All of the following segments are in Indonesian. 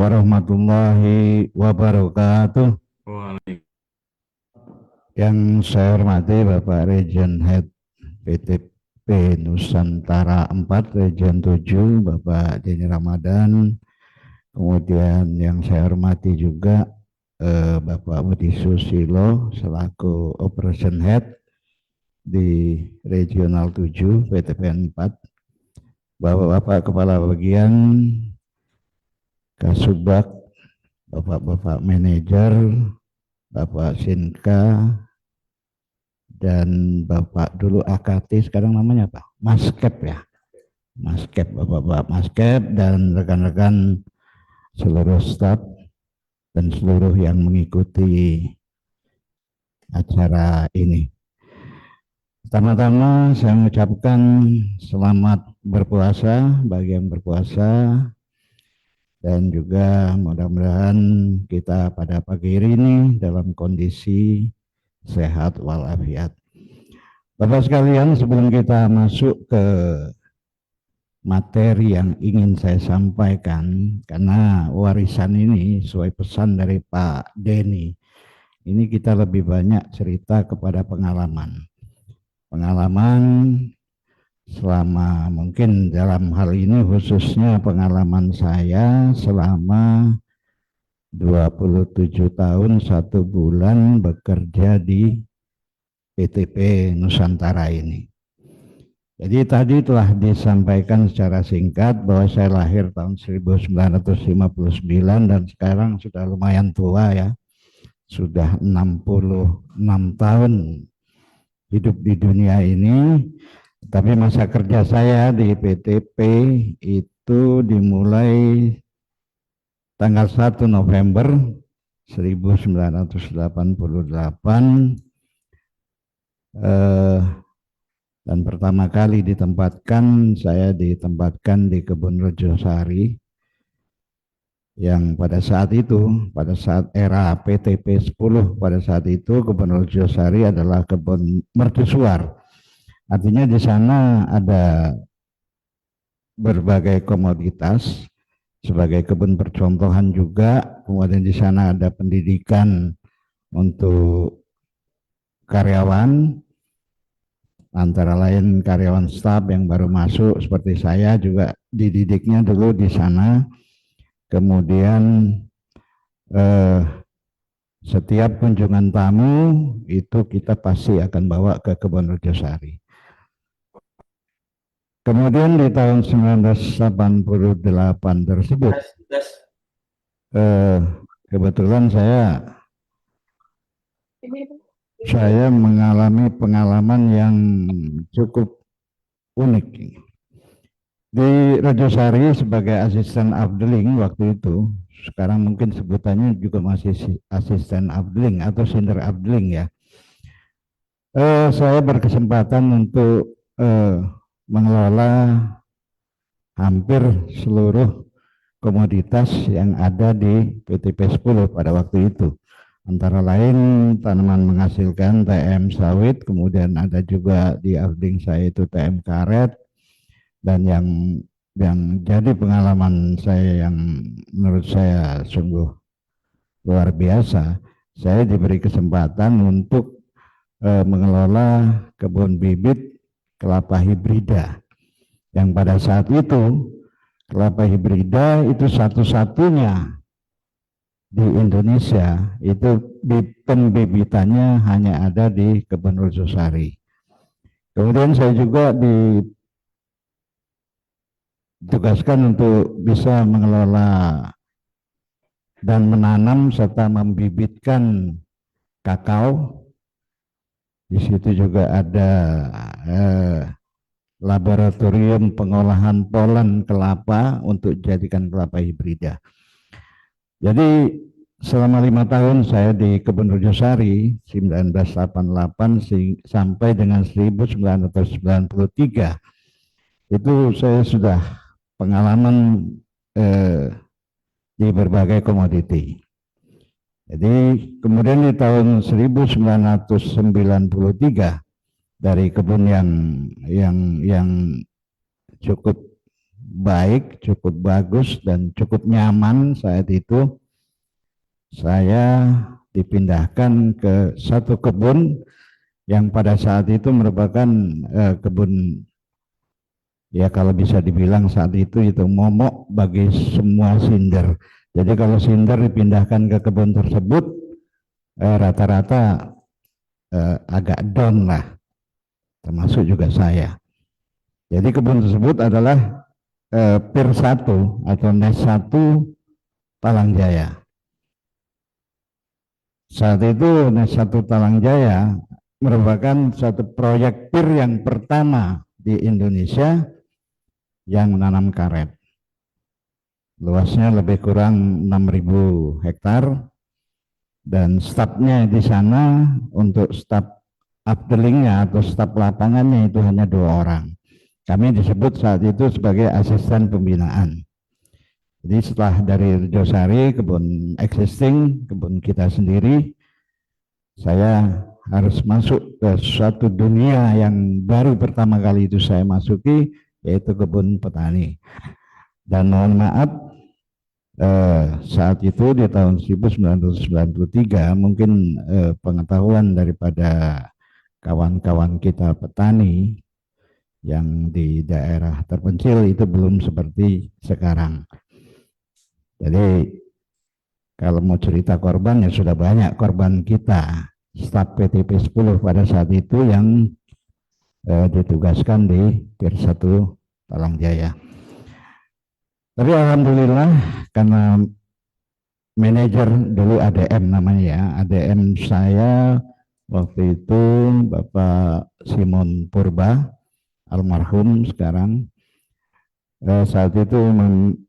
warahmatullahi wabarakatuh. Yang saya hormati Bapak Region Head PTP Nusantara 4 Region 7 Bapak Denny Ramadan. Kemudian yang saya hormati juga Bapak Budi Susilo selaku Operation Head di Regional 7 PTP 4. Bapak-bapak kepala bagian, Kasubag, bapak-bapak manajer, Bapak Sinka, dan Bapak dulu AKT, sekarang namanya apa? Maskep ya? Maskep, bapak-bapak Maskep, dan rekan-rekan seluruh staf dan seluruh yang mengikuti acara ini. Pertama-tama saya mengucapkan selamat berpuasa bagi yang berpuasa, dan juga mudah-mudahan kita pada pagi hari ini dalam kondisi sehat walafiat. Bapak sekalian, sebelum kita masuk ke materi yang ingin saya sampaikan, karena warisan ini sesuai pesan dari Pak Denny, ini kita lebih banyak cerita kepada pengalaman selama mungkin dalam hal ini khususnya pengalaman saya selama 27 tahun 1 bulan bekerja di PTP Nusantara ini. Jadi tadi telah disampaikan secara singkat bahwa saya lahir tahun 1959 dan sekarang sudah lumayan tua ya. Sudah 66 tahun hidup di dunia ini. Tapi masa kerja saya di PTP itu dimulai tanggal 1 November 1988 dan pertama kali saya ditempatkan di Kebun Rejosari yang pada saat era PTP 10, pada saat itu Kebun Rejosari adalah kebun mercusuar. Artinya di sana ada berbagai komoditas sebagai kebun percontohan juga. Kemudian di sana ada pendidikan untuk karyawan, antara lain karyawan staf yang baru masuk seperti saya juga dididiknya dulu di sana. Kemudian setiap kunjungan tamu itu kita pasti akan bawa ke Kebun Rejosari. Kemudian di tahun 1988 tersebut, kebetulan saya mengalami pengalaman yang cukup unik. Di Rejosari sebagai asisten afdeling waktu itu, sekarang mungkin sebutannya juga masih asisten afdeling atau senior afdeling ya. Saya berkesempatan untuk mengelola hampir seluruh komoditas yang ada di PTP 10 pada waktu itu. Antara lain tanaman menghasilkan TM sawit, kemudian ada juga di afdeling saya itu TM karet, dan yang jadi pengalaman saya yang menurut saya sungguh luar biasa, saya diberi kesempatan untuk mengelola kebun bibit kelapa hibrida, yang pada saat itu kelapa hibrida itu satu-satunya di Indonesia, itu pembibitannya hanya ada di Kebun Rejosari. Kemudian saya juga ditugaskan untuk bisa mengelola dan menanam serta membibitkan kakao. Di situ juga ada laboratorium pengolahan polen kelapa untuk jadikan kelapa hibrida. Jadi selama 5 tahun saya di Kebun Rejosari 1988 sampai dengan 1993 itu saya sudah pengalaman di berbagai komoditi. Jadi kemudian di tahun 1993 dari kebun yang cukup baik, cukup bagus, dan cukup nyaman. Saat itu saya dipindahkan ke satu kebun yang pada saat itu merupakan kebun, ya kalau bisa dibilang saat itu momok bagi semua sinder. Jadi kalau sinder dipindahkan ke kebun tersebut, rata-rata agak down lah, termasuk juga saya. Jadi kebun tersebut adalah PIR 1 atau NES 1 Talangjaya. Saat itu NES 1 Talangjaya merupakan satu proyek PIR yang pertama di Indonesia yang menanam karet. Luasnya lebih kurang 6.000 hektar dan stafnya di sana untuk staf updelingnya atau staf lapangannya itu hanya 2 orang. Kami disebut saat itu sebagai asisten pembinaan. Jadi setelah dari Rejosari, kebun existing, kebun kita sendiri, saya harus masuk ke suatu dunia yang baru pertama kali itu saya masuki, yaitu kebun petani. Dan mohon maaf, saat itu di tahun 1993 mungkin pengetahuan daripada kawan-kawan kita petani yang di daerah terpencil itu belum seperti sekarang. Jadi kalau mau cerita korban ya sudah banyak korban kita, staf PTP 10 pada saat itu yang ditugaskan di PIR 1 Talangjaya. Tapi alhamdulillah karena manajer dulu ADM namanya ya, ADM saya waktu itu Bapak Simon Purba, almarhum sekarang, saat itu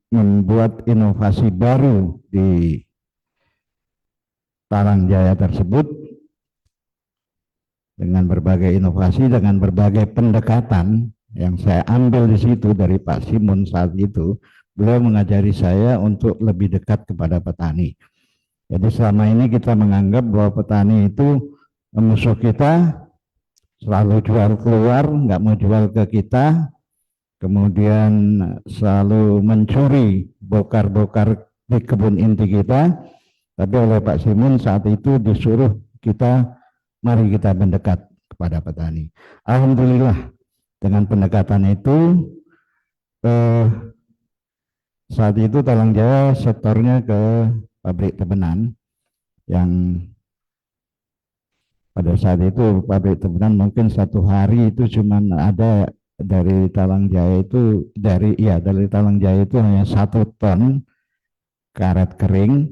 membuat inovasi baru di Talangjaya tersebut dengan berbagai inovasi, dengan berbagai pendekatan yang saya ambil di situ dari Pak Simon saat itu. Beliau mengajari saya untuk lebih dekat kepada petani. Jadi selama ini kita menganggap bahwa petani itu musuh kita, selalu jual keluar, nggak mau jual ke kita, kemudian selalu mencuri bokar-bokar di kebun inti kita. Tapi oleh Pak Simon saat itu disuruh kita, mari kita mendekat kepada petani. Alhamdulillah dengan pendekatan itu, saat itu Talangjaya setornya ke pabrik tebenan, yang pada saat itu pabrik tebenan mungkin satu hari itu cuma ada dari Talangjaya itu dari Talangjaya itu hanya 1 ton karet kering.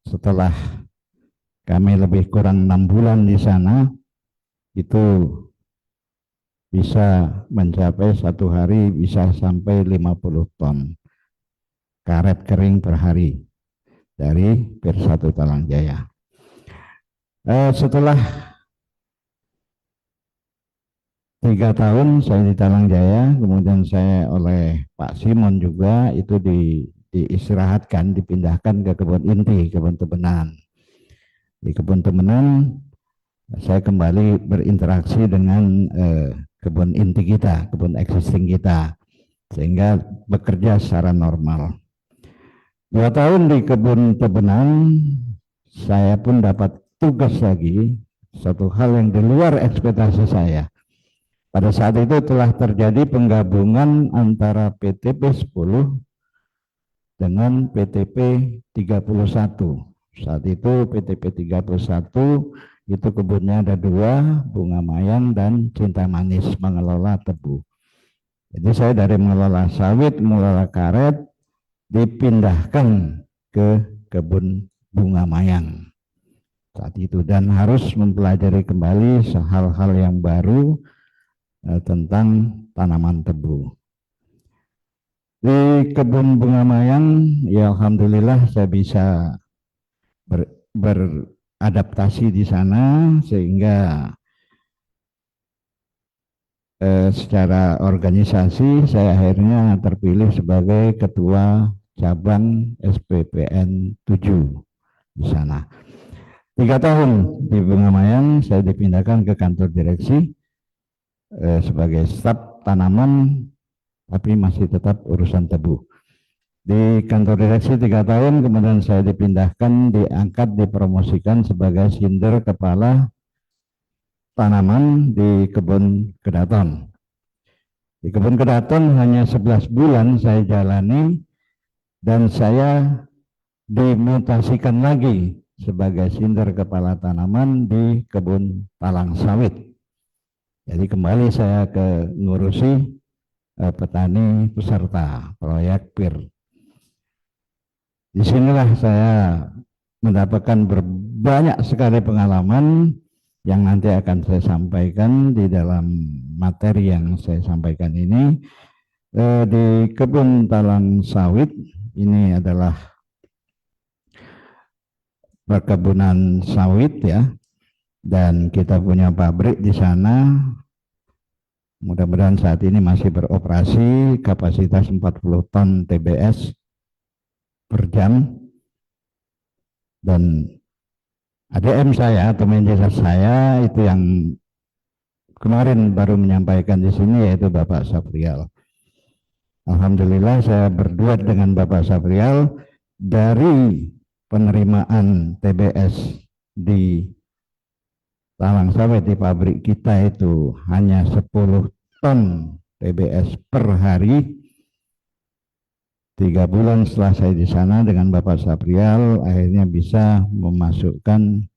Setelah kami lebih kurang 6 bulan di sana, itu bisa mencapai satu hari bisa sampai 50 ton karet kering per hari dari PIR 1 Talangjaya. Setelah 3 tahun saya di Talangjaya, kemudian saya oleh Pak Simon juga itu diistirahatkan, dipindahkan ke kebun inti, kebun tebenan. Di kebun tebenan saya kembali berinteraksi dengan kebun inti kita, kebun existing kita, sehingga bekerja secara normal. 2 tahun di kebun tebenan, saya pun dapat tugas lagi, satu hal yang di luar ekspektasi saya. Pada saat itu telah terjadi penggabungan antara PTP 10 dengan PTP 31. Saat itu PTP 31 itu kebunnya ada 2, Bunga Mayang dan Cinta Manis, mengelola tebu. Jadi saya dari mengelola sawit, mengelola karet, dipindahkan ke kebun Bunga Mayang saat itu, dan harus mempelajari kembali hal-hal yang baru tentang tanaman tebu. Di kebun Bunga Mayang, ya alhamdulillah saya bisa beradaptasi di sana, sehingga secara organisasi saya akhirnya terpilih sebagai ketua cabang SPPN 7 di sana. 3 tahun di Bunga Mayang saya dipindahkan ke kantor direksi sebagai staf tanaman tapi masih tetap urusan tebu. Di kantor direksi 3 tahun, kemudian saya dipindahkan, diangkat, dipromosikan sebagai sinder kepala tanaman di kebun kedaton. Di kebun kedaton hanya 11 bulan saya jalani, dan saya dimutasikan lagi sebagai sinder kepala tanaman di kebun talang sawit. Jadi kembali saya ke ngurusi petani peserta proyek PIR. Disinilah saya mendapatkan banyak sekali pengalaman yang nanti akan saya sampaikan di dalam materi yang saya sampaikan ini. Di kebun talang sawit ini adalah perkebunan sawit ya, dan kita punya pabrik di sana. Mudah-mudahan saat ini masih beroperasi, kapasitas 40 ton TBS per jam, dan ADM saya atau manajer saya itu yang kemarin baru menyampaikan di sini, yaitu Bapak Saprial. Alhamdulillah saya berdua dengan Bapak Saprial. Dari penerimaan TBS di talang sawit di pabrik kita itu hanya 10 ton TBS per hari. 3 bulan setelah saya di sana dengan Bapak Saprial, akhirnya bisa memasukkan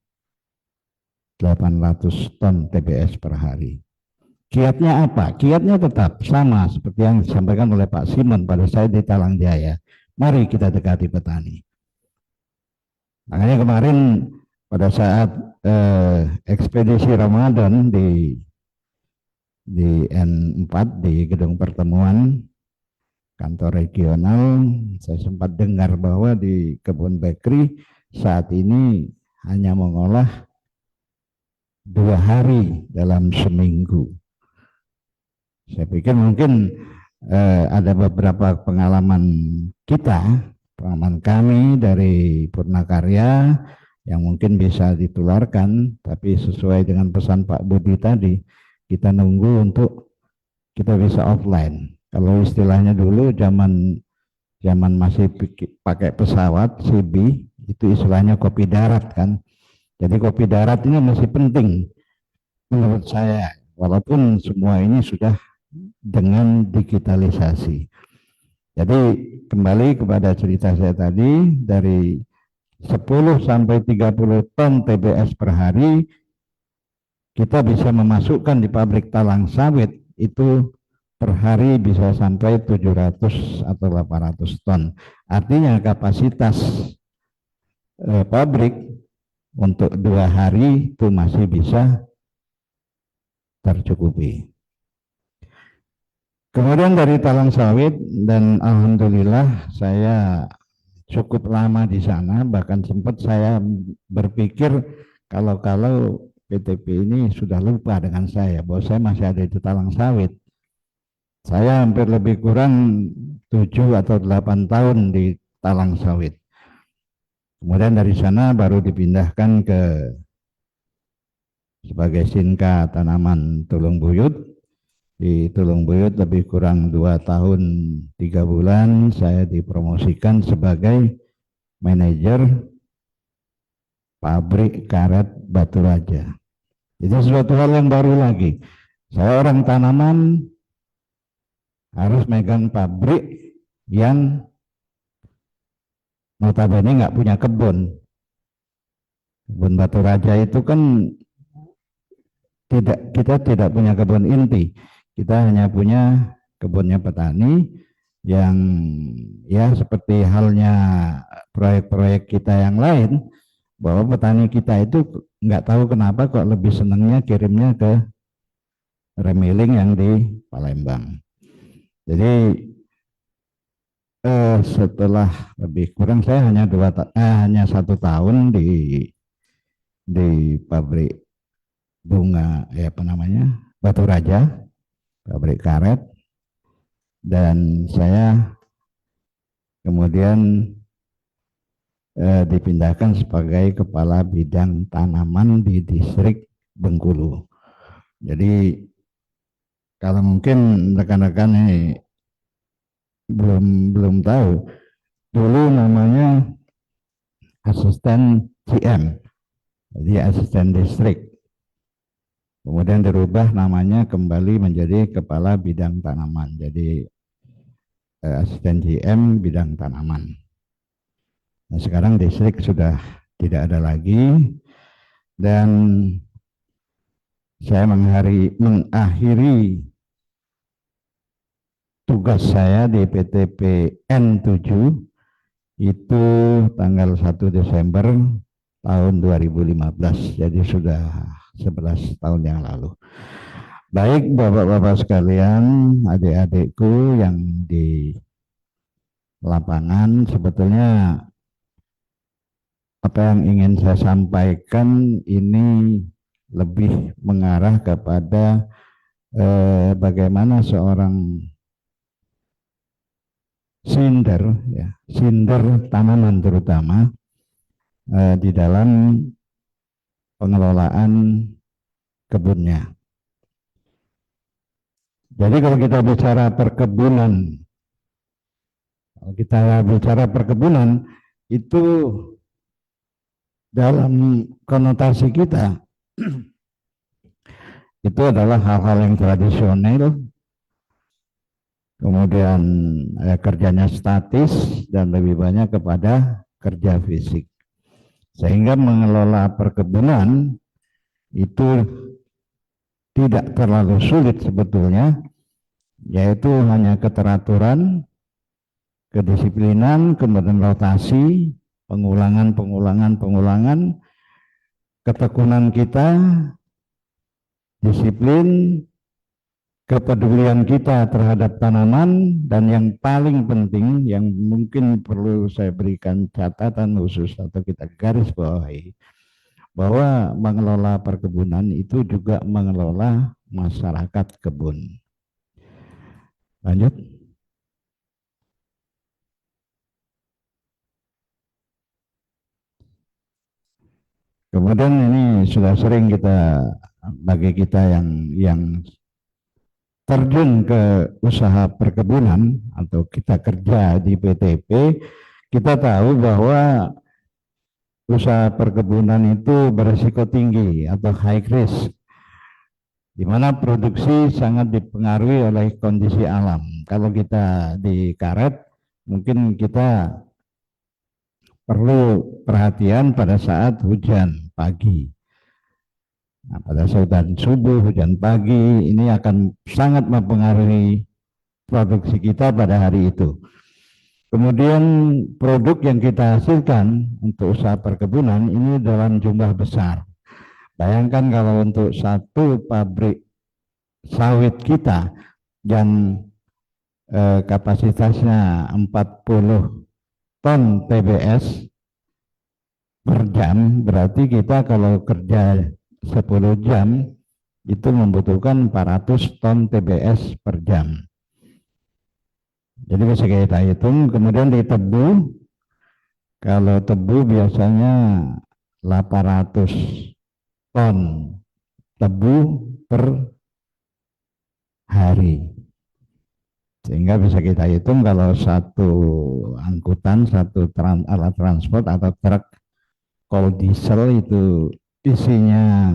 800 ton TBS per hari. Kiatnya apa? Kiatnya tetap sama seperti yang disampaikan oleh Pak Simon pada saya di Talang Jaya. Mari kita dekati petani. Makanya kemarin pada saat ekspedisi Ramadan di N4 di gedung pertemuan kantor regional, saya sempat dengar bahwa di kebun bakery saat ini hanya mengolah 2 hari dalam seminggu. Saya pikir mungkin ada beberapa pengalaman kita, pengalaman kami dari Purnakarya yang mungkin bisa ditularkan, tapi sesuai dengan pesan Pak Budi tadi, kita nunggu untuk kita bisa offline. Kalau istilahnya dulu zaman masih pakai pesawat CB, itu istilahnya kopi darat kan. Jadi kopi darat ini masih penting menurut saya, walaupun semua ini sudah dengan digitalisasi. Jadi kembali kepada cerita saya tadi, dari 10 sampai 30 ton TBS per hari kita bisa memasukkan di pabrik talang sawit itu per hari bisa sampai 700 atau 800 ton. Artinya kapasitas pabrik untuk 2 hari itu masih bisa tercukupi. Kemudian dari talang sawit, dan alhamdulillah saya cukup lama di sana, bahkan sempat saya berpikir kalau PTP ini sudah lupa dengan saya, bahwa saya masih ada di talang sawit. Saya hampir lebih kurang 7 atau 8 tahun di talang sawit. Kemudian dari sana baru dipindahkan ke sebagai Sinka tanaman Tulung Buyut. Di Tulung Buyut lebih kurang 2 tahun 3 bulan saya dipromosikan sebagai manajer pabrik karet Batu Raja. Itu suatu hal yang baru lagi. Saya orang tanaman harus megang pabrik yang notabene nggak punya kebun. Kebun Batu Raja itu kan kita tidak punya kebun inti. Kita hanya punya kebunnya petani yang ya seperti halnya proyek-proyek kita yang lain, bahwa petani kita itu nggak tahu kenapa kok lebih senangnya kirimnya ke remiling yang di Palembang. Jadi setelah lebih kurang saya hanya 1 tahun di pabrik bunga Batu Raja, pabrik karet, dan saya kemudian dipindahkan sebagai kepala bidang tanaman di distrik Bengkulu. Jadi kalau mungkin rekan-rekan ini belum tahu. Dulu namanya asisten GM, jadi asisten distrik. Kemudian dirubah namanya kembali menjadi kepala bidang tanaman. Jadi asisten GM bidang tanaman. Nah, sekarang distrik sudah tidak ada lagi dan saya mengakhiri tugas saya di PTP N7 itu tanggal 1 Desember tahun 2015, jadi sudah 11 tahun yang lalu. Baik Bapak-Bapak sekalian, adik-adikku yang di lapangan, sebetulnya apa yang ingin saya sampaikan ini lebih mengarah kepada bagaimana seorang sinder tanaman terutama di dalam pengelolaan kebunnya. Jadi kalau kita bicara perkebunan, itu dalam konotasi kita itu adalah hal-hal yang tradisional, kemudian kerjanya statis dan lebih banyak kepada kerja fisik. Sehingga mengelola perkebunan itu tidak terlalu sulit sebetulnya, yaitu hanya keteraturan, kedisiplinan, kemudian rotasi, pengulangan, ketekunan kita, disiplin, kepedulian kita terhadap tanaman, dan yang paling penting yang mungkin perlu saya berikan catatan khusus atau kita garis bawahi, bahwa mengelola perkebunan itu juga mengelola masyarakat kebun. Lanjut. Kemudian ini sudah sering bagi kita yang terjun ke usaha perkebunan atau kita kerja di PTP, kita tahu bahwa usaha perkebunan itu berisiko tinggi atau high risk, di mana produksi sangat dipengaruhi oleh kondisi alam. Kalau kita di karet, mungkin kita perlu perhatian pada saat hujan pagi. Nah, pada saat hujan subuh, hujan pagi, ini akan sangat mempengaruhi produksi kita pada hari itu. Kemudian produk yang kita hasilkan untuk usaha perkebunan ini dalam jumlah besar. Bayangkan kalau untuk satu pabrik sawit kita yang kapasitasnya 40 ton TBS per jam, berarti kita kalau kerja 10 jam itu membutuhkan 400 ton TBS per jam. Jadi bisa kita hitung. Kemudian di tebu, kalau tebu biasanya 800 ton tebu per hari. Sehingga bisa kita hitung kalau satu angkutan, alat transport atau truk kol diesel itu isinya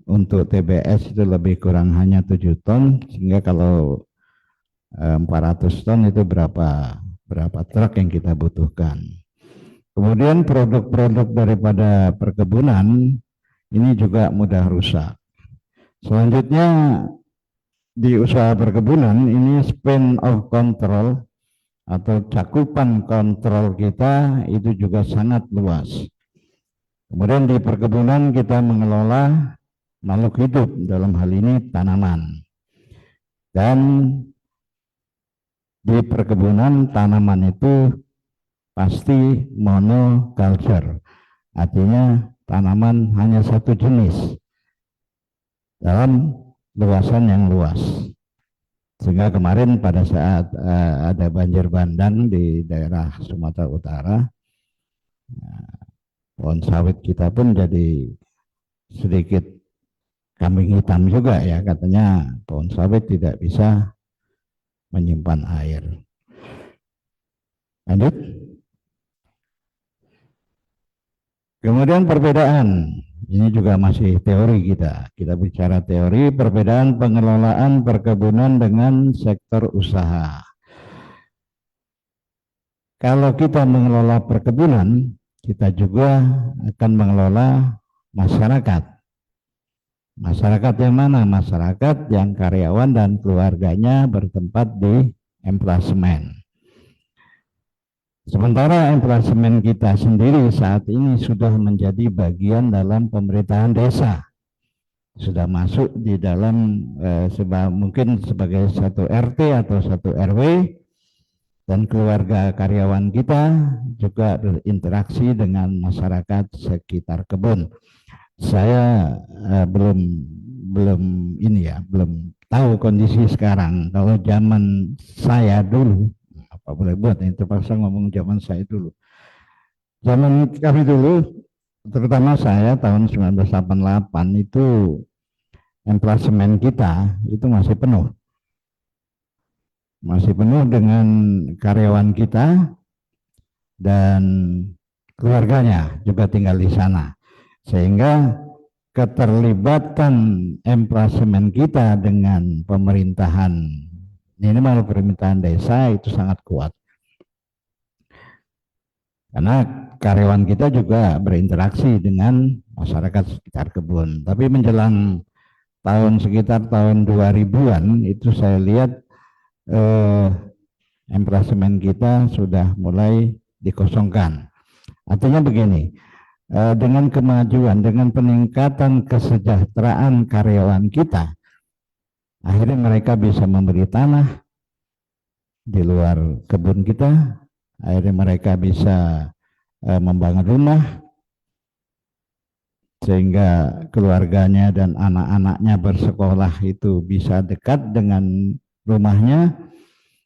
untuk TBS itu lebih kurang hanya 7 ton, sehingga kalau 400 ton itu berapa truk yang kita butuhkan. Kemudian produk-produk daripada perkebunan ini juga mudah rusak. Selanjutnya di usaha perkebunan ini span of control atau cakupan kontrol kita itu juga sangat luas. Kemudian di perkebunan kita mengelola makhluk hidup, dalam hal ini tanaman. Dan di perkebunan tanaman itu pasti monoculture, artinya tanaman hanya satu jenis dalam luasan yang luas. Sehingga kemarin pada saat ada banjir bandang di daerah Sumatera Utara, pohon sawit kita pun jadi sedikit kambing hitam juga ya, katanya pohon sawit tidak bisa menyimpan air. Lanjut. Kemudian perbedaan, ini juga masih teori kita. Kita bicara teori perbedaan pengelolaan perkebunan dengan sektor usaha. Kalau kita mengelola perkebunan, kita juga akan mengelola masyarakat. Masyarakat yang mana? Masyarakat yang karyawan dan keluarganya bertempat di emplasemen. Sementara emplasemen kita sendiri saat ini sudah menjadi bagian dalam pemerintahan desa. Sudah masuk di dalam mungkin sebagai satu RT atau satu RW, dan keluarga karyawan kita juga berinteraksi dengan masyarakat sekitar kebun. Saya belum tahu kondisi sekarang. Kalau zaman saya dulu, apa boleh buat ini terpaksa ngomong zaman saya dulu. Zaman kami dulu, terutama saya tahun 1988 itu emplasemen kita itu masih penuh. Masih penuh dengan karyawan kita dan keluarganya juga tinggal di sana. Sehingga keterlibatan emplasemen kita dengan pemerintahan, minimal pemerintahan desa itu sangat kuat. Karena karyawan kita juga berinteraksi dengan masyarakat sekitar kebun. Tapi menjelang sekitar tahun 2000-an itu saya lihat emplasemen kita sudah mulai dikosongkan. Artinya begini, dengan kemajuan, dengan peningkatan kesejahteraan karyawan kita, akhirnya mereka bisa memberi tanah di luar kebun kita, akhirnya mereka bisa membangun rumah, sehingga keluarganya dan anak-anaknya bersekolah itu bisa dekat dengan rumahnya.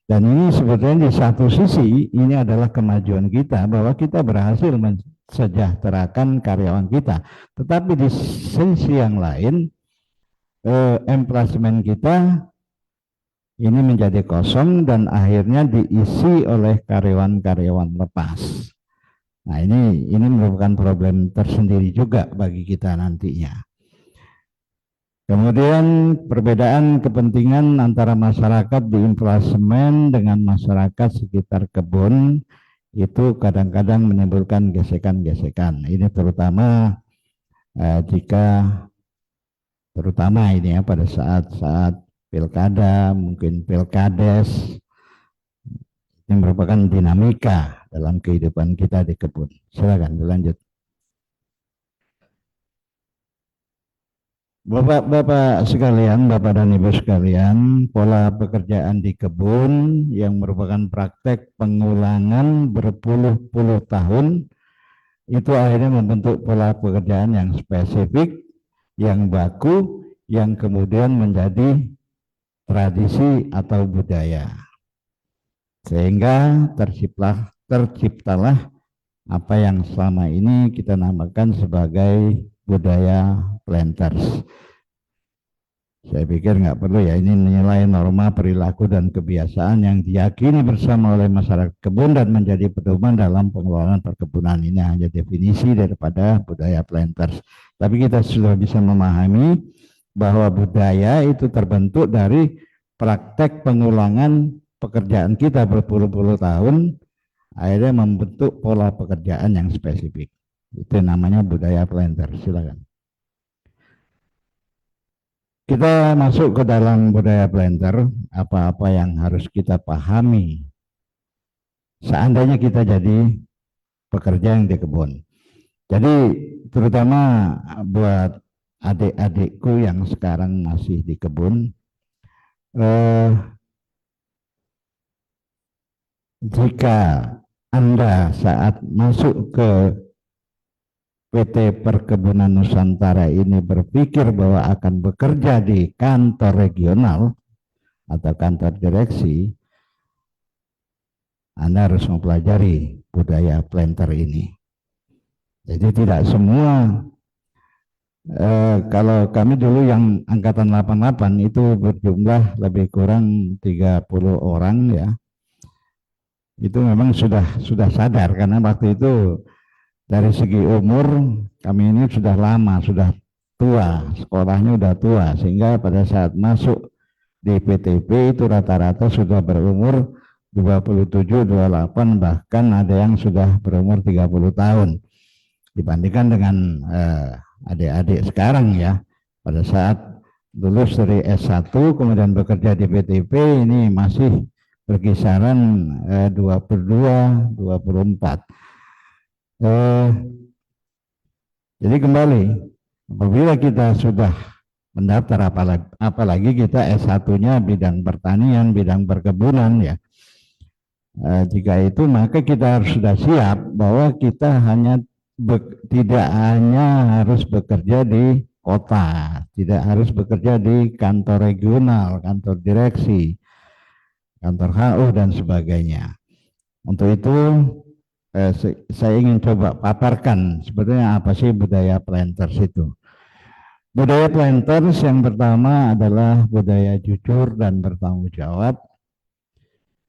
Dan ini sebetulnya di satu sisi ini adalah kemajuan kita, bahwa kita berhasil mensejahterakan karyawan kita. Tetapi di sisi yang lain, emplasemen kita ini menjadi kosong dan akhirnya diisi oleh karyawan-karyawan lepas. Nah, ini merupakan problem tersendiri juga bagi kita nantinya. Kemudian perbedaan kepentingan antara masyarakat di emplasemen dengan masyarakat sekitar kebun itu kadang-kadang menimbulkan gesekan-gesekan. Ini terutama ini ya pada saat pilkada, mungkin pilkades, yang merupakan dinamika dalam kehidupan kita di kebun. Silakan dilanjut. Bapak sekalian, Bapak dan Ibu sekalian, pola pekerjaan di kebun yang merupakan praktek pengulangan berpuluh-puluh tahun itu akhirnya membentuk pola pekerjaan yang spesifik, yang baku, yang kemudian menjadi tradisi atau budaya. Sehingga terciptalah apa yang selama ini kita namakan sebagai budaya planters. Saya pikir nggak perlu ya, ini nilai norma perilaku dan kebiasaan yang diyakini bersama oleh masyarakat kebun dan menjadi pedoman dalam pengelolaan perkebunan. Ini hanya definisi daripada budaya planters. Tapi kita sudah bisa memahami bahwa budaya itu terbentuk dari praktek pengulangan pekerjaan kita berpuluh-puluh tahun, akhirnya membentuk pola pekerjaan yang spesifik. Itu namanya budaya planter. Silakan. Kita masuk ke dalam budaya planter, apa-apa yang harus kita pahami seandainya kita jadi pekerja yang di kebun. Jadi terutama buat adik-adikku yang sekarang masih di kebun, jika Anda saat masuk ke PT Perkebunan Nusantara ini berpikir bahwa akan bekerja di kantor regional atau kantor direksi, Anda harus mempelajari budaya planter ini. Jadi tidak semua, kalau kami dulu yang angkatan 88 itu berjumlah lebih kurang 30 orang ya. itu memang sudah sadar, karena waktu itu dari segi umur kami ini sudah lama, sudah tua, sekolahnya sudah tua, sehingga pada saat masuk di PTP itu rata-rata sudah berumur 27, 28, bahkan ada yang sudah berumur 30 tahun dibandingkan dengan adik-adik sekarang ya. Pada saat lulus dari S1 kemudian bekerja di PTP ini masih berkisaran 22, 24. Jadi kembali, apabila kita sudah mendaftar, apalagi kita S1-nya bidang pertanian, bidang perkebunan ya. Jika itu maka kita harus sudah siap bahwa kita tidak hanya harus bekerja di kota, tidak harus bekerja di kantor regional, kantor direksi, kantor HU dan sebagainya. Untuk itu saya ingin coba paparkan sebetulnya apa sih budaya planters itu. Budaya planters yang pertama adalah budaya jujur dan bertanggung jawab.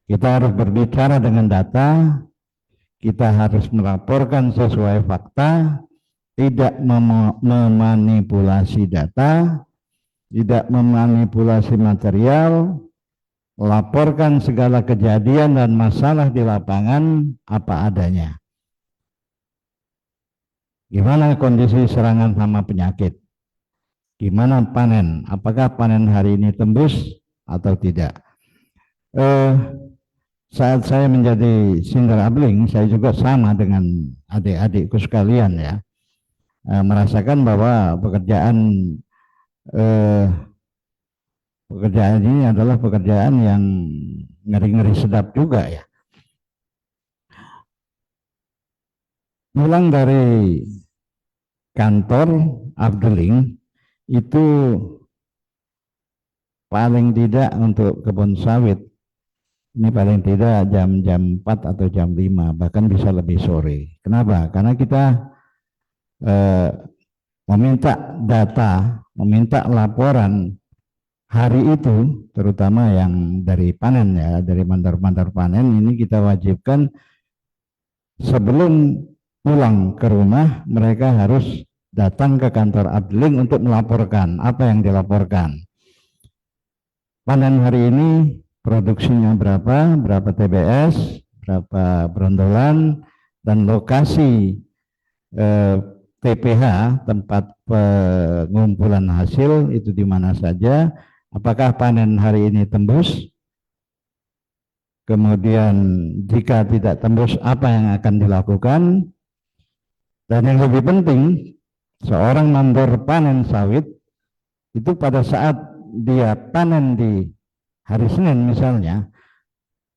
Kita harus berbicara dengan data, kita harus melaporkan sesuai fakta, tidak memanipulasi data, tidak memanipulasi material, laporkan segala kejadian dan masalah di lapangan apa adanya. Gimana kondisi serangan hama penyakit? Gimana panen? Apakah panen hari ini tembus atau tidak? Saat saya menjadi Sinder Abling, saya juga sama dengan adik-adikku sekalian ya, merasakan bahwa pekerjaan ini adalah pekerjaan yang ngeri-ngeri sedap juga ya. Pulang dari kantor Abdeling itu paling tidak untuk kebun sawit ini paling tidak jam 4 atau jam 5, bahkan bisa lebih sore. Kenapa? Karena kita meminta data, meminta laporan hari itu, terutama yang dari panen ya, dari mandor-mandor panen ini kita wajibkan sebelum pulang ke rumah mereka harus datang ke kantor Abdeling untuk melaporkan apa yang dilaporkan. Panen hari ini produksinya berapa TBS, berapa brondolan, dan lokasi TPH, tempat pengumpulan hasil itu di mana saja, apakah panen hari ini tembus, kemudian jika tidak tembus apa yang akan dilakukan, dan yang lebih penting, seorang mandor panen sawit itu pada saat dia panen di hari Senin misalnya,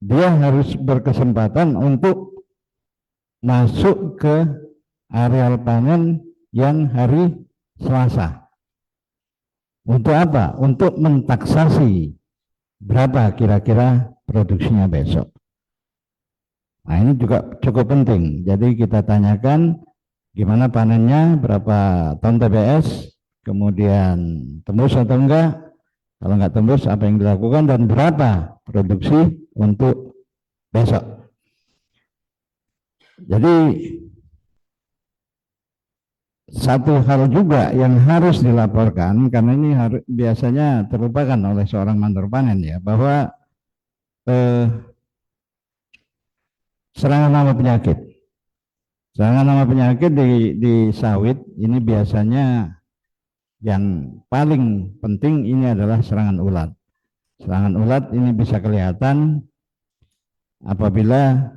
dia harus berkesempatan untuk masuk ke areal panen yang hari Selasa. Untuk apa? Untuk mentaksasi berapa kira-kira produksinya besok. Nah ini juga cukup penting. Jadi kita tanyakan gimana panennya, berapa ton TBS, kemudian tembus atau enggak, kalau enggak tembus apa yang dilakukan, dan berapa produksi untuk besok. Jadi satu hal juga yang harus dilaporkan, karena ini biasanya terlupakan oleh seorang mandor panen ya, bahwa serangan hama penyakit. Serangan hama penyakit di sawit ini biasanya yang paling penting ini adalah serangan ulat. Serangan ulat ini bisa kelihatan apabila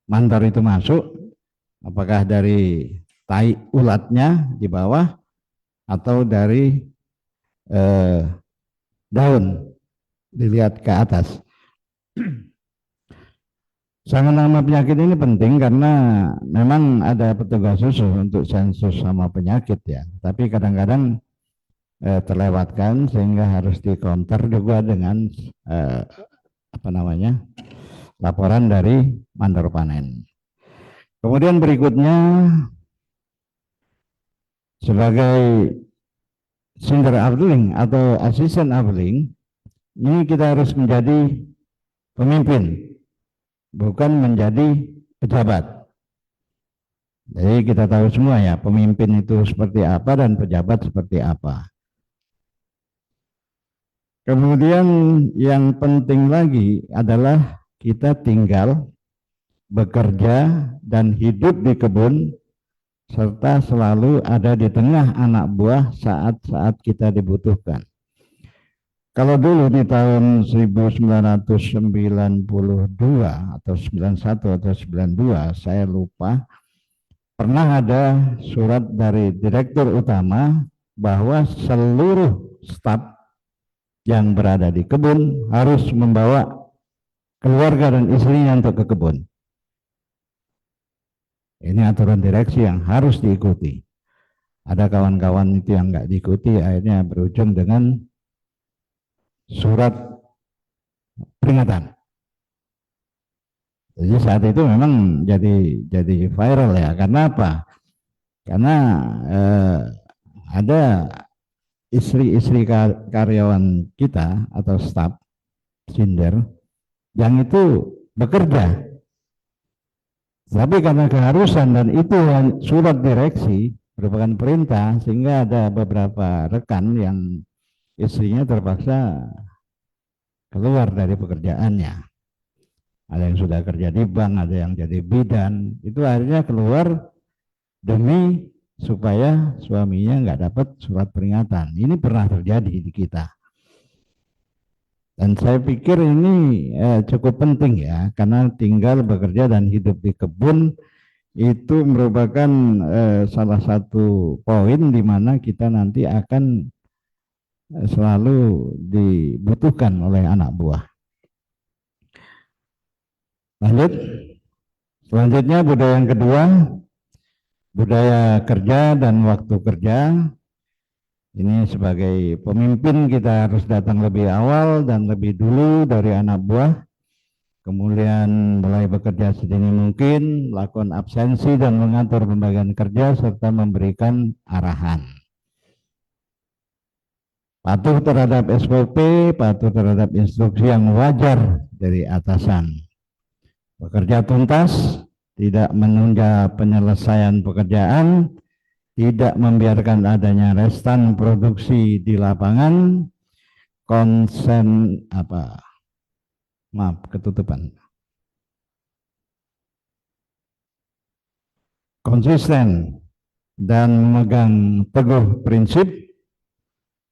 mandor itu masuk, apakah dari tai ulatnya di bawah atau dari daun dilihat ke atas. Serangan hama penyakit ini penting karena memang ada petugas khusus untuk sensus hama penyakit ya, tapi kadang-kadang terlewatkan sehingga harus di-counter juga dengan laporan dari mandor panen. Kemudian berikutnya, sebagai Sinder Abdeling atau asisten Abdeling, ini kita harus menjadi pemimpin bukan menjadi pejabat. Jadi kita tahu semua ya, pemimpin itu seperti apa dan pejabat seperti apa. Kemudian yang penting lagi adalah kita tinggal, bekerja, dan hidup di kebun, serta selalu ada di tengah anak buah saat-saat kita dibutuhkan. Kalau dulu di tahun 1992 atau 91 atau 92, saya lupa, pernah ada surat dari direktur utama bahwa seluruh staf yang berada di kebun harus membawa keluarga dan istrinya untuk ke kebun. Ini aturan direksi yang harus diikuti. Ada kawan-kawan itu yang nggak diikuti, akhirnya berujung dengan surat peringatan. Jadi saat itu memang jadi viral ya. Karena apa? Karena ada istri-istri karyawan kita atau staf Cinder yang itu bekerja, tapi karena keharusan dan itu surat direksi merupakan perintah, sehingga ada beberapa rekan yang istrinya terpaksa keluar dari pekerjaannya. Ada yang sudah kerja di bank, ada yang jadi bidan, itu akhirnya keluar demi supaya suaminya nggak dapat surat peringatan. Ini pernah terjadi di kita. Dan saya pikir ini cukup penting ya, karena tinggal, bekerja, dan hidup di kebun itu merupakan salah satu poin di mana kita nanti akan selalu dibutuhkan oleh anak buah. Lanjut. Selanjutnya budaya yang kedua, budaya kerja dan waktu kerja. Ini sebagai pemimpin kita harus datang lebih awal dan lebih dulu dari anak buah. Kemudian mulai bekerja sedini mungkin, melakukan absensi dan mengatur pembagian kerja serta memberikan arahan. Patuh terhadap SOP, patuh terhadap instruksi yang wajar dari atasan. Bekerja tuntas, tidak menunda penyelesaian pekerjaan, tidak membiarkan adanya restan produksi di lapangan, konsisten dan memegang teguh prinsip,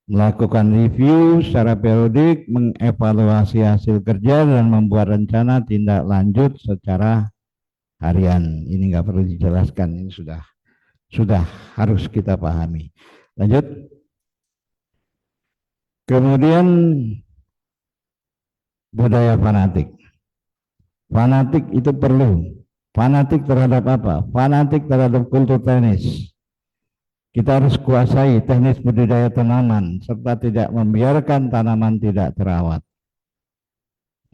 melakukan review secara periodik, mengevaluasi hasil kerja, dan membuat rencana tindak lanjut secara harian. Ini nggak perlu dijelaskan, ini sudah harus kita pahami. Lanjut. Kemudian budaya fanatik. Fanatik itu perlu. Fanatik terhadap apa? Fanatik terhadap kultur tenis. Kita harus kuasai teknis budidaya tanaman serta tidak membiarkan tanaman tidak terawat.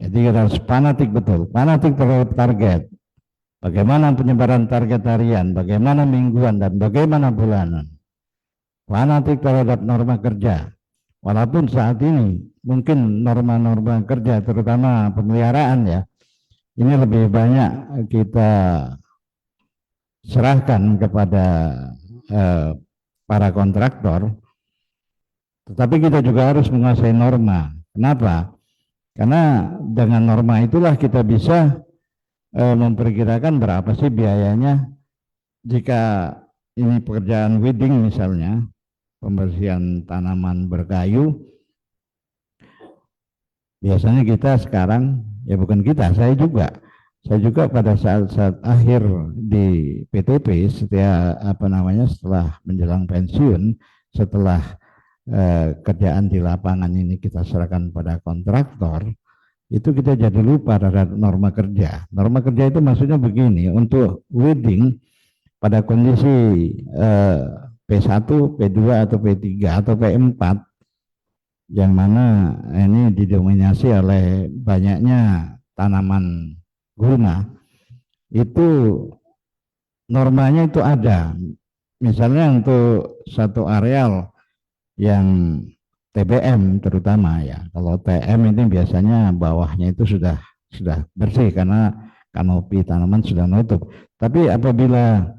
Jadi kita harus fanatik betul, fanatik terhadap target. Bagaimana penyebaran target harian, bagaimana mingguan, dan bagaimana bulanan. Fanatik terhadap norma kerja. Walaupun saat ini mungkin norma-norma kerja, terutama pemeliharaan ya, ini lebih banyak kita serahkan kepada para kontraktor, tetapi kita juga harus menguasai norma. Kenapa? Karena dengan norma itulah kita bisa memperkirakan berapa sih biayanya jika ini pekerjaan weeding misalnya, pembersihan tanaman berkayu. Biasanya kita sekarang, ya bukan kita, saya juga pada saat-saat akhir di PTP, setelah menjelang pensiun, setelah kerjaan di lapangan ini kita serahkan pada kontraktor, itu kita jadi lupa terhadap norma kerja. Norma kerja itu maksudnya begini, untuk weeding pada kondisi P1, P2 atau P3 atau P4, yang mana ini didominasi oleh banyaknya tanaman guna, itu normanya itu ada. Misalnya untuk satu areal yang TBM terutama ya, kalau TM ini biasanya bawahnya itu sudah bersih karena kanopi tanaman sudah nutup. Tapi apabila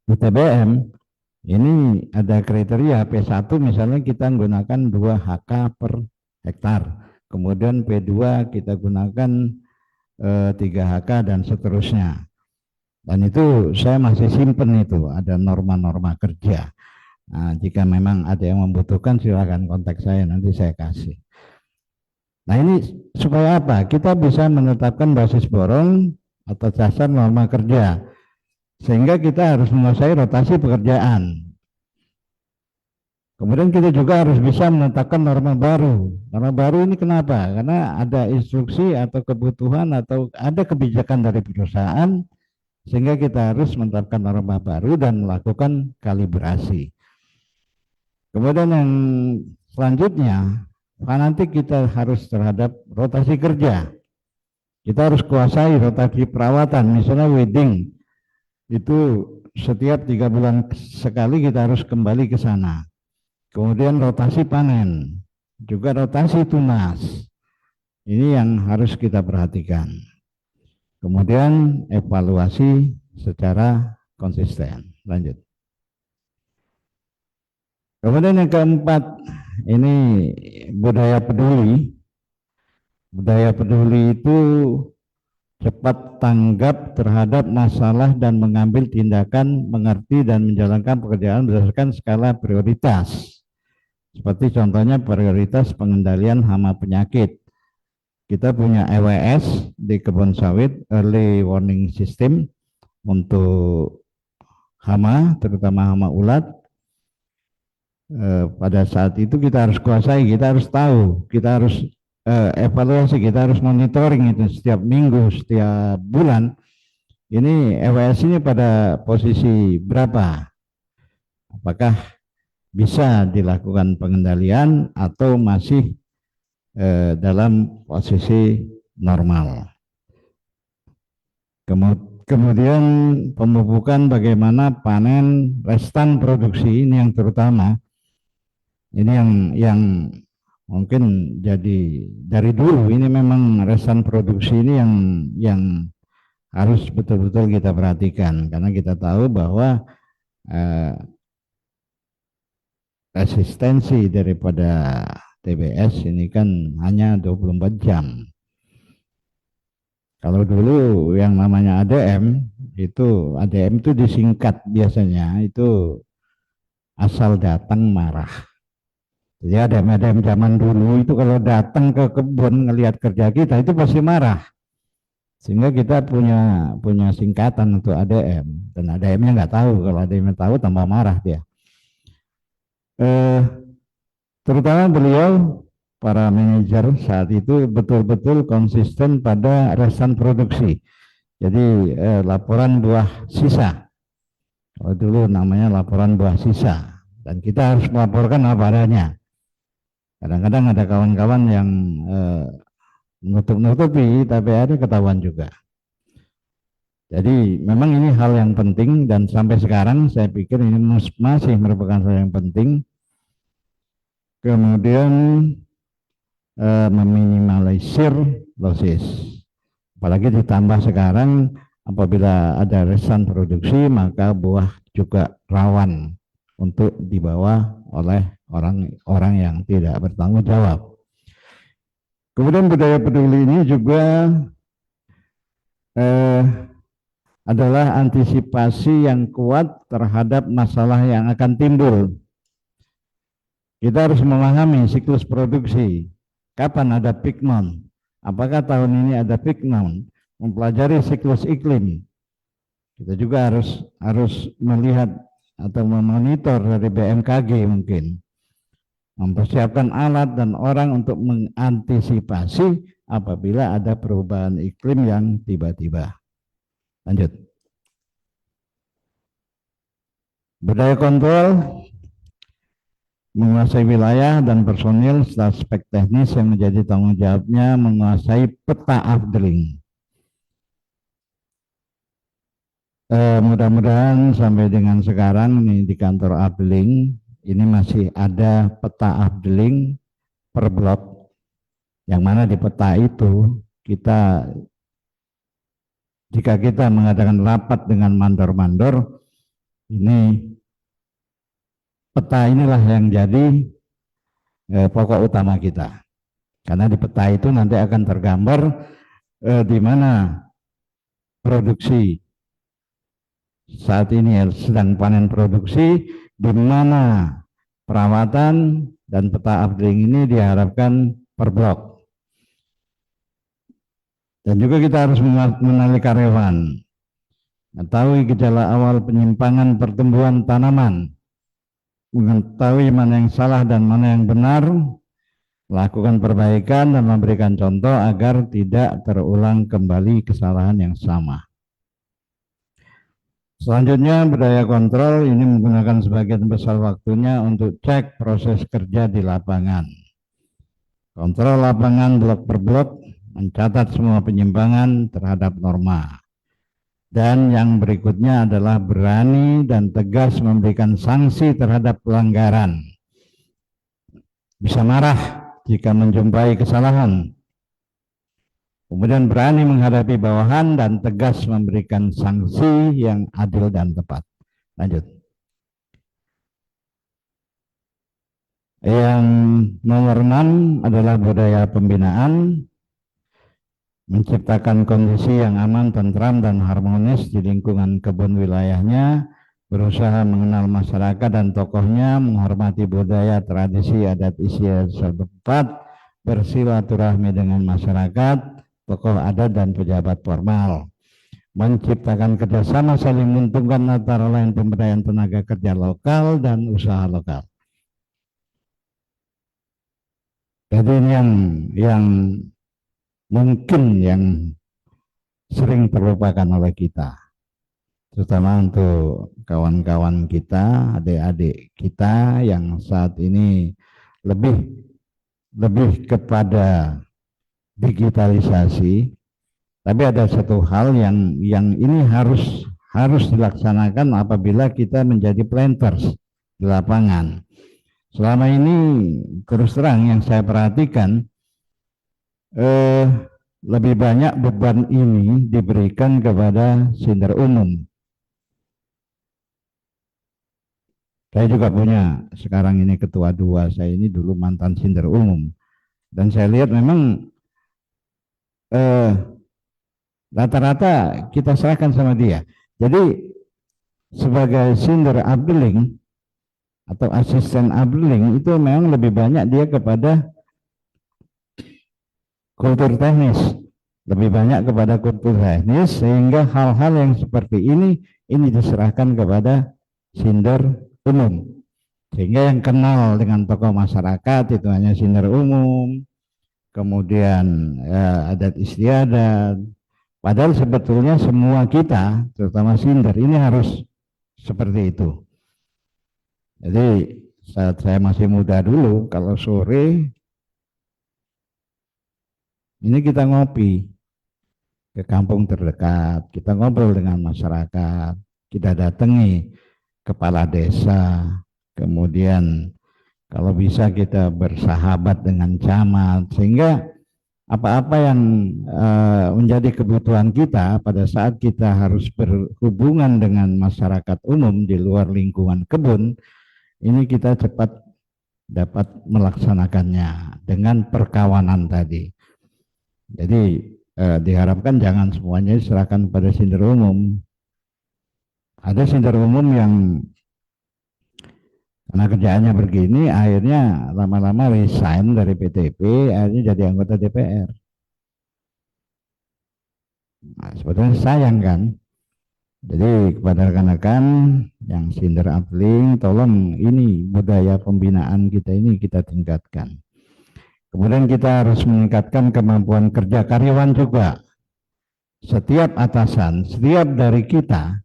di TBM ini ada kriteria P1 misalnya kita gunakan 2 HK per hektar, kemudian P2 kita gunakan 3 HK dan seterusnya. Dan itu saya masih simpen itu, ada norma-norma kerja. Nah, jika memang ada yang membutuhkan silakan kontak saya, nanti saya kasih. Nah ini supaya apa? Kita bisa menetapkan basis boron atau dasar norma kerja. Sehingga kita harus menguasai rotasi pekerjaan. Kemudian kita juga harus bisa menetapkan norma baru. Norma baru ini kenapa? Karena ada instruksi atau kebutuhan atau ada kebijakan dari perusahaan sehingga kita harus menetapkan norma baru dan melakukan kalibrasi. Kemudian yang selanjutnya, fanatik kita harus terhadap rotasi kerja. Kita harus kuasai rotasi perawatan, misalnya weeding itu setiap 3 bulan sekali kita harus kembali ke sana. Kemudian rotasi panen, juga rotasi tunas. Ini yang harus kita perhatikan. Kemudian evaluasi secara konsisten. Lanjut. Kemudian yang keempat, ini budaya peduli. Budaya peduli itu cepat tanggap terhadap masalah dan mengambil tindakan, mengerti dan menjalankan pekerjaan berdasarkan skala prioritas. Seperti contohnya prioritas pengendalian hama penyakit. Kita punya EWS di kebun sawit, Early Warning System, untuk hama, terutama hama ulat. Pada saat itu kita harus kuasai, kita harus tahu, kita harus evaluasi, kita harus monitoring itu setiap minggu, setiap bulan. Ini EWS ini pada posisi berapa? Apakah bisa dilakukan pengendalian atau masih dalam posisi normal. Kemudian pemupukan bagaimana panen restan produksi ini yang terutama. Ini yang mungkin jadi dari dulu ini memang restan produksi ini yang harus betul-betul kita perhatikan karena kita tahu bahwa resistensi daripada TBS ini kan hanya 24 jam. Kalau dulu yang namanya ADM itu disingkat biasanya itu asal datang marah. Jadi ADM zaman dulu itu kalau datang ke kebun ngelihat kerja kita itu pasti marah. Sehingga kita punya singkatan untuk ADM dan ADM-nya nggak tahu, kalau ADM-nya tahu tambah marah dia. Terutama beliau para manajer saat itu betul-betul konsisten pada restan produksi. Jadi laporan buah sisa, kalau dulu namanya laporan buah sisa, dan kita harus melaporkan apa adanya. Kadang-kadang ada kawan-kawan yang nutup-nutupi, tapi ada ketahuan juga. Jadi memang ini hal yang penting dan sampai sekarang saya pikir ini masih merupakan hal yang penting. Kemudian meminimalisir losis. Apalagi ditambah sekarang apabila ada restan produksi maka buah juga rawan untuk dibawa oleh orang-orang yang tidak bertanggung jawab. Kemudian budaya peduli ini juga adalah antisipasi yang kuat terhadap masalah yang akan timbul. Kita harus memahami siklus produksi. Kapan ada peak noun? Apakah tahun ini ada peak noun? Mempelajari siklus iklim. Kita juga harus melihat atau memonitor dari BMKG mungkin. Mempersiapkan alat dan orang untuk mengantisipasi apabila ada perubahan iklim yang tiba-tiba. Lanjut. Budaya kontrol, menguasai wilayah dan personil serta aspek teknis yang menjadi tanggung jawabnya, menguasai peta afdeling. Mudah-mudahan sampai dengan sekarang nih di kantor afdeling ini masih ada peta afdeling per blok, yang mana di peta itu kita jika kita mengadakan rapat dengan mandor-mandor, ini peta inilah yang jadi pokok utama kita. Karena di peta itu nanti akan tergambar di mana produksi saat ini sedang panen produksi, di mana perawatan dan peta upgrading ini diharapkan per blok. Dan juga kita harus mengenali karyawan, mengetahui gejala awal penyimpangan pertumbuhan tanaman, mengetahui mana yang salah dan mana yang benar, lakukan perbaikan dan memberikan contoh agar tidak terulang kembali kesalahan yang sama. Selanjutnya, budaya kontrol ini menggunakan sebagian besar waktunya untuk cek proses kerja di lapangan. Kontrol lapangan blok per blok, mencatat semua penyimpangan terhadap norma. Dan yang berikutnya adalah berani dan tegas memberikan sanksi terhadap pelanggaran. Bisa marah jika menjumpai kesalahan. Kemudian berani menghadapi bawahan dan tegas memberikan sanksi yang adil dan tepat. Lanjut. Yang nomor 6 adalah budaya pembinaan, menciptakan kondisi yang aman, tentram, dan harmonis di lingkungan kebun wilayahnya, berusaha mengenal masyarakat dan tokohnya, menghormati budaya, tradisi, adat istiadat setempat, bersilaturahmi dengan masyarakat, tokoh adat dan pejabat formal, menciptakan kerjasama saling menguntungkan antara lain pemberdayaan tenaga kerja lokal dan usaha lokal. Jadi ini yang mungkin yang sering terlupakan oleh kita, terutama untuk kawan-kawan kita, adik-adik kita yang saat ini lebih kepada digitalisasi. Tapi ada satu hal yang ini harus dilaksanakan apabila kita menjadi planters di lapangan. Selama ini terus terang yang saya perhatikan, lebih banyak beban ini diberikan kepada sinder umum. Saya juga punya sekarang ini ketua 2, saya ini dulu mantan sinder umum, dan saya lihat memang rata-rata kita serahkan sama dia. Jadi sebagai sinder upgrading atau asisten upgrading itu memang lebih banyak dia kepada kultur teknis, lebih banyak kepada kultur teknis, sehingga hal-hal yang seperti ini diserahkan kepada sinder umum, sehingga yang kenal dengan tokoh masyarakat itu hanya sinder umum, kemudian adat istiadat. Padahal sebetulnya semua kita, terutama sinder, ini harus seperti itu. Jadi saat saya masih muda dulu, kalau sore ini kita ngopi ke kampung terdekat, kita ngobrol dengan masyarakat, kita datangi kepala desa, kemudian kalau bisa kita bersahabat dengan camat, sehingga apa-apa yang menjadi kebutuhan kita pada saat kita harus berhubungan dengan masyarakat umum di luar lingkungan kebun, ini kita cepat dapat melaksanakannya dengan perkawanan tadi. Jadi diharapkan jangan semuanya diserahkan pada sinder umum. Ada sinder umum yang karena kerjaannya begini, akhirnya lama-lama resign dari PTP, akhirnya jadi anggota DPR. Nah, sebetulnya sayang kan. Jadi kepada rekan-rekan yang sinder upgrading, tolong ini budaya pembinaan kita ini kita tingkatkan. Kemudian kita harus meningkatkan kemampuan kerja karyawan juga. Setiap atasan, setiap dari kita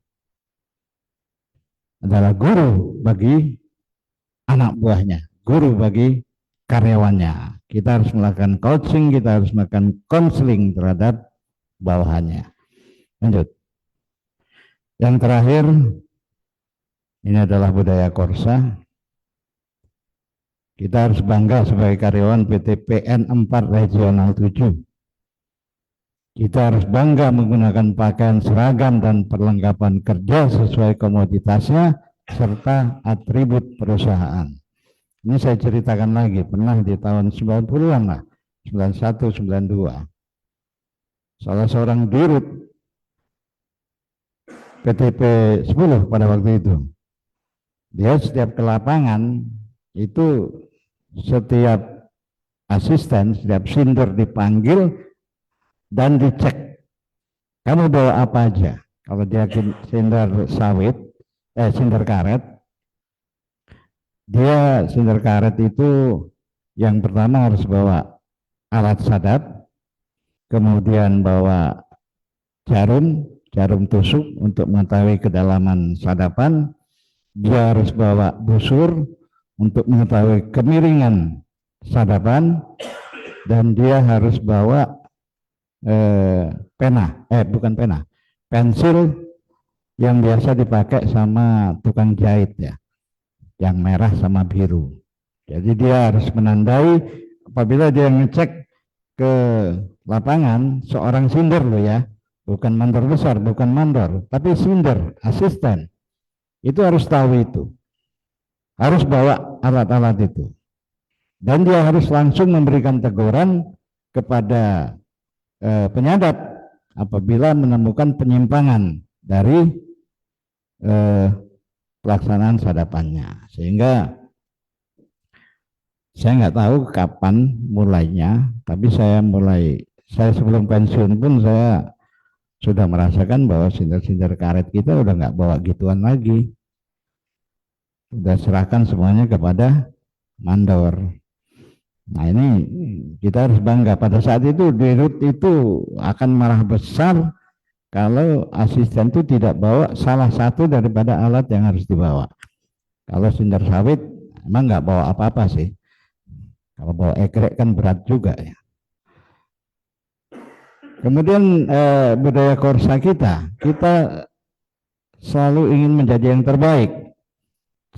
adalah guru bagi anak buahnya, guru bagi karyawannya. Kita harus melakukan coaching, kita harus melakukan counseling terhadap bawahannya. Lanjut. Yang terakhir, ini adalah budaya Korsa. Kita harus bangga sebagai karyawan PT PN 4 Regional 7. Kita harus bangga menggunakan pakaian seragam dan perlengkapan kerja sesuai komoditasnya serta atribut perusahaan. Ini saya ceritakan lagi, pernah di tahun 90-an lah, 91, 92. Salah seorang dirut PTP 10 pada waktu itu, dia setiap ke lapangan itu setiap asisten, setiap sinder dipanggil dan dicek, kamu bawa apa aja. Kalau dia sinder sawit, sinder karet, dia sinder karet itu yang pertama harus bawa alat sadap, kemudian bawa jarum tusuk untuk mengetahui kedalaman sadapan, dia harus bawa busur untuk mengetahui kemiringan sadapan, dan dia harus bawa pensil yang biasa dipakai sama tukang jahit ya, yang merah sama biru. Jadi dia harus menandai apabila dia ngecek ke lapangan, seorang sinder loh ya, bukan mandor besar, bukan mandor, tapi sinder, asisten, itu harus tahu itu, harus bawa alat-alat itu, dan dia harus langsung memberikan teguran kepada penyadap apabila menemukan penyimpangan dari pelaksanaan sadapannya. Sehingga saya nggak tahu kapan mulainya, tapi saya sebelum pensiun pun saya sudah merasakan bahwa sinder-sinder karet kita udah nggak bawa gituan lagi, udah serahkan semuanya kepada mandor. Nah ini kita harus bangga. Pada saat itu dirut itu akan marah besar kalau asisten itu tidak bawa salah satu daripada alat yang harus dibawa. Kalau sinder sawit emang nggak bawa apa-apa sih. Kalau bawa ekrek kan berat juga ya. Kemudian budaya Korsa kita selalu ingin menjadi yang terbaik,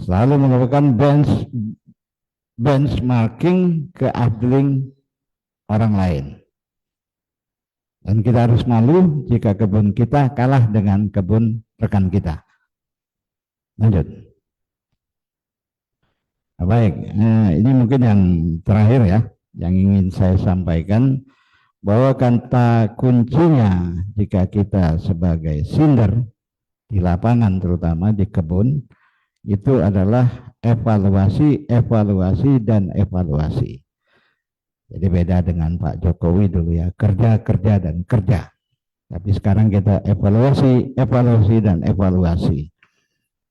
selalu melakukan benchmarking ke adling orang lain, dan kita harus malu jika kebun kita kalah dengan kebun rekan kita. Lanjut. Baik, ini mungkin yang terakhir ya, yang ingin saya sampaikan, bahwa kata kuncinya jika kita sebagai sinder di lapangan, terutama di kebun, itu adalah evaluasi, dan evaluasi. Jadi beda dengan Pak Jokowi dulu ya, kerja, dan kerja. Tapi sekarang kita evaluasi, dan evaluasi.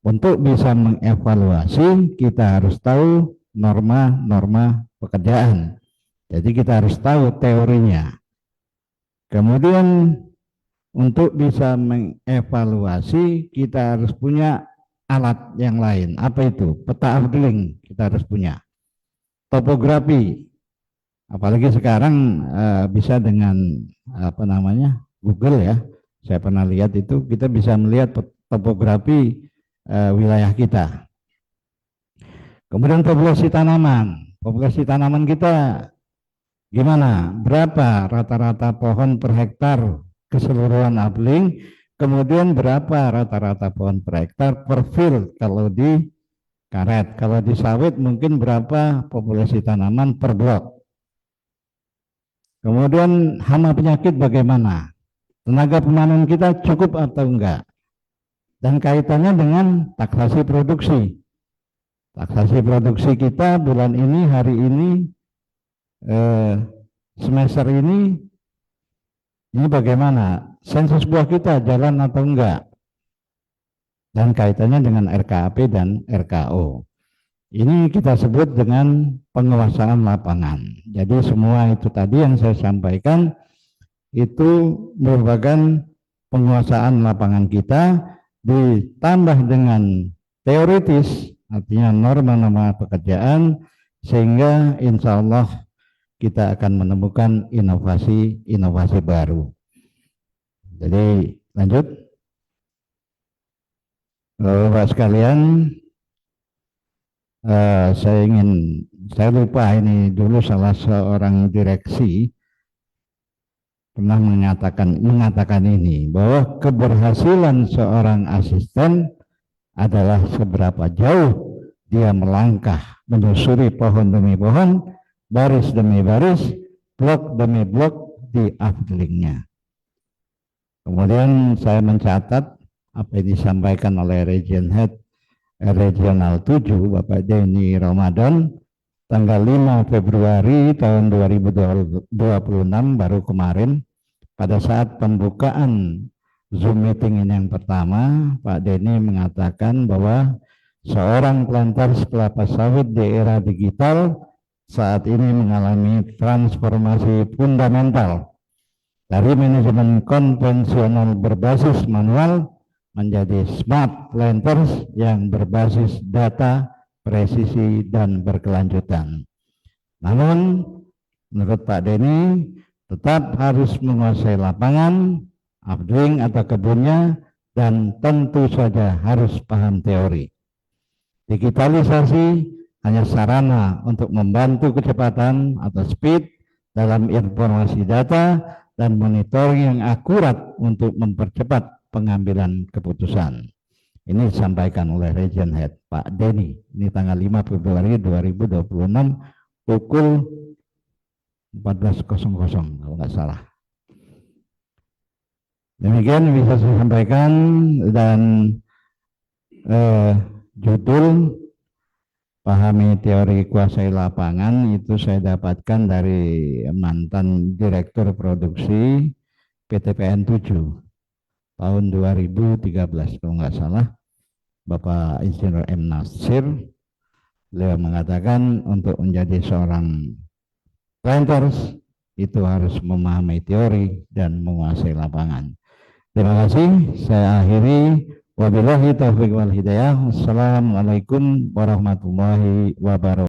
Untuk bisa mengevaluasi, kita harus tahu norma-norma pekerjaan. Jadi kita harus tahu teorinya. Kemudian untuk bisa mengevaluasi, kita harus punya alat yang lain. Apa itu? Peta afdeling kita harus punya. Topografi, apalagi sekarang bisa dengan Google ya. Saya pernah lihat itu, kita bisa melihat topografi wilayah kita. Kemudian populasi tanaman kita gimana? Berapa rata-rata pohon per hektar keseluruhan afdeling? Kemudian berapa rata-rata pohon per hektar per field kalau di karet? Kalau di sawit mungkin berapa populasi tanaman per blok? Kemudian hama penyakit bagaimana? Tenaga pemanen kita cukup atau enggak? Dan kaitannya dengan taksasi produksi. Taksasi produksi kita bulan ini, hari ini, semester ini bagaimana? Sensus buah kita jalan atau enggak? Dan kaitannya dengan RKAP dan RKO. Ini kita sebut dengan penguasaan lapangan. Jadi semua itu tadi yang saya sampaikan itu merupakan penguasaan lapangan kita ditambah dengan teoritis, artinya norma-norma pekerjaan, sehingga insya Allah kita akan menemukan inovasi baru. Jadi lanjut, Bapak sekalian, saya lupa ini dulu salah seorang direksi pernah mengatakan ini, bahwa keberhasilan seorang asisten adalah seberapa jauh dia melangkah menyusuri pohon demi pohon, baris demi baris, blok demi blok di afdelingnya. Kemudian saya mencatat apa yang disampaikan oleh Region Head Regional 7, Bapak Denny Ramadan, tanggal 5 Februari tahun 2026 baru kemarin, pada saat pembukaan Zoom meeting ini yang pertama, Pak Denny mengatakan bahwa seorang planter kelapa sawit di era digital saat ini mengalami transformasi fundamental dari manajemen konvensional berbasis manual menjadi smart planters yang berbasis data, presisi, dan berkelanjutan. Namun, menurut Pak Denny, tetap harus menguasai lapangan, afdeling atau kebunnya, dan tentu saja harus paham teori. Digitalisasi hanya sarana untuk membantu kecepatan atau speed dalam informasi data dan monitoring yang akurat untuk mempercepat pengambilan keputusan. Ini disampaikan oleh Region Head Pak Denny. Ini tanggal 5 Februari 2026 pukul 14.00 kalau nggak salah. Demikian bisa saya sampaikan, dan judul pahami teori kuasai lapangan itu saya dapatkan dari mantan Direktur Produksi PTPN 7 tahun 2013 kalau nggak salah, Bapak Insinyur M. Nasir. Beliau mengatakan untuk menjadi seorang planters itu harus memahami teori dan menguasai lapangan. Terima kasih, saya akhiri. Wabillahi taufiq wal hidayah. Wassalamualaikum warahmatullahi wabarakatuh.